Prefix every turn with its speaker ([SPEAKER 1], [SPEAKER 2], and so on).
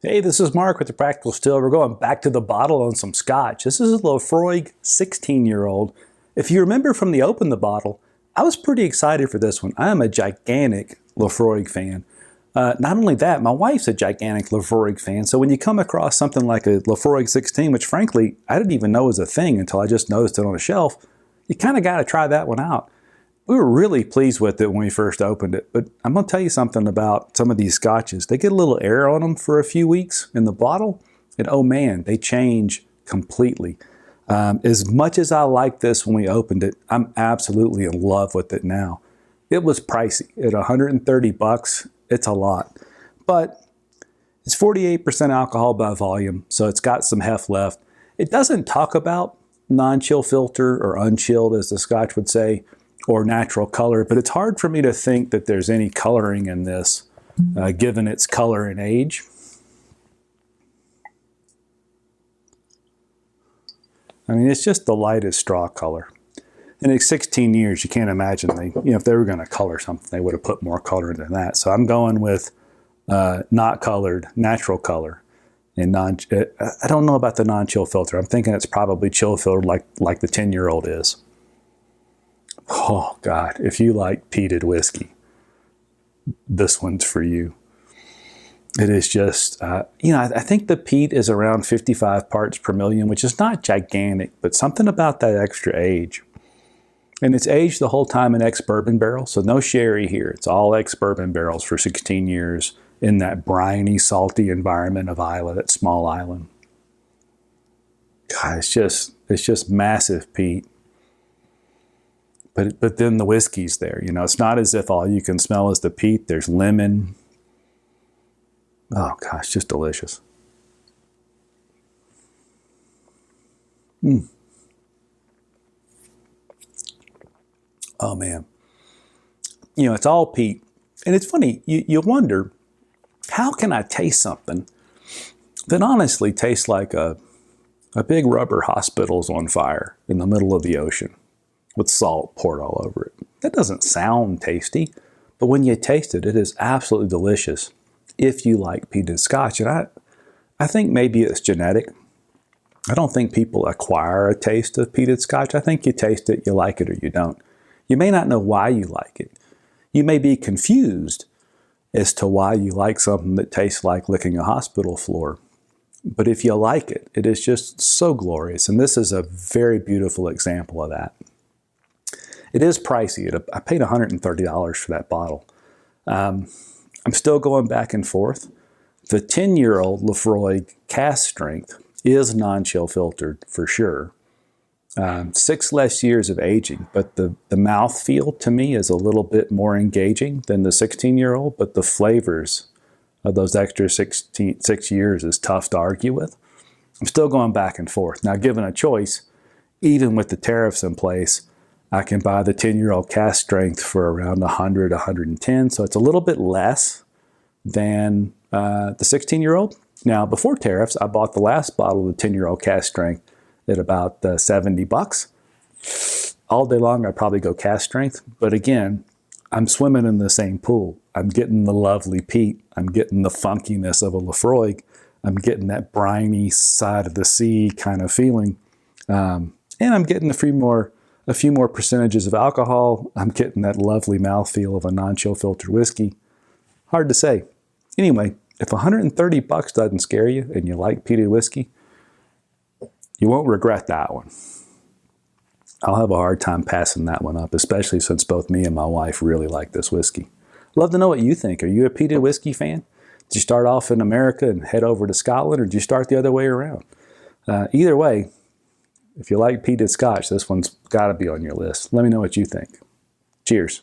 [SPEAKER 1] Hey, this is Mark with the Practical Still. We're going back to the bottle on some scotch. This is a Laphroaig 16-year-old. If you remember from the open the bottle, I was pretty excited for this one. I am a gigantic Laphroaig fan. Not only that, my wife's a gigantic Laphroaig fan. So when you come across something like a Laphroaig 16, which frankly, I didn't even know was a thing until I just noticed it on a shelf, you kind of got to try that one out. We were really pleased with it when we first opened it, but I'm going to tell you something about some of these scotches. They get a little air on them for a few weeks in the bottle, and oh man, they change completely. As much as I liked this when we opened it, I'm absolutely in love with it now. It was pricey. At 130 bucks, it's a lot. But it's 48% alcohol by volume, so it's got some heft left. It doesn't talk about non-chill filter or unchilled, as the Scotch would say, or natural color, but it's hard for me to think that there's any coloring in this, given its color and age. I mean, it's just the lightest straw color. And it's 16 years, you can't imagine if they were going to color something, they would have put more color than that. So I'm going with not colored, natural color. And I don't know about the non-chill filter. I'm thinking it's probably chill filtered like the 10-year-old is. Oh God, if you like peated whiskey, this one's for you. It is just, I think the peat is around 55 parts per million, which is not gigantic, but something about that extra age. And it's aged the whole time in ex-bourbon barrels, so no sherry here. It's all ex-bourbon barrels for 16 years in that briny, salty environment of Islay, that small island. God, it's just massive peat. But then the whiskey's there. It's not as if all you can smell is the peat. There's lemon. Oh gosh, just delicious. Oh man. It's all peat. And it's funny, you wonder, how can I taste something that honestly tastes like a big rubber hospital's on fire in the middle of the ocean with salt poured all over it? That doesn't sound tasty, but when you taste it, it is absolutely delicious if you like peated scotch. And I think maybe it's genetic. I don't think people acquire a taste of peated scotch. I think you taste it, you like it, or you don't. You may not know why you like it. You may be confused as to why you like something that tastes like licking a hospital floor. But if you like it, it is just so glorious. And this is a very beautiful example of that. It is pricey. I paid $130 for that bottle. I'm still going back and forth. The 10-year-old Laphroaig cask strength is non-chill filtered for sure. 6 less years of aging, but the mouthfeel to me is a little bit more engaging than the 16-year-old, but the flavors of those extra 6 years is tough to argue with. I'm still going back and forth. Now, given a choice, even with the tariffs in place, I can buy the 10-year-old cask strength for around 100, 110. So it's a little bit less than the 16-year-old. Now, before tariffs, I bought the last bottle of the 10-year-old cask strength at about 70 bucks. All day long, I'd probably go cask strength. But again, I'm swimming in the same pool. I'm getting the lovely peat. I'm getting the funkiness of a Laphroaig. I'm getting that briny side of the sea kind of feeling. And I'm getting a few more percentages of alcohol. I'm getting that lovely mouthfeel of a non-chill filtered whiskey. Hard to say. Anyway, if 130 bucks doesn't scare you and you like peated whiskey, you won't regret that one. I'll have a hard time passing that one up, especially since both me and my wife really like this whiskey. Love to know what you think. Are you a peated whiskey fan? Did you start off in America and head over to Scotland, or did you start the other way around? Either way, if you like peated scotch, this one's got to be on your list. Let me know what you think. Cheers.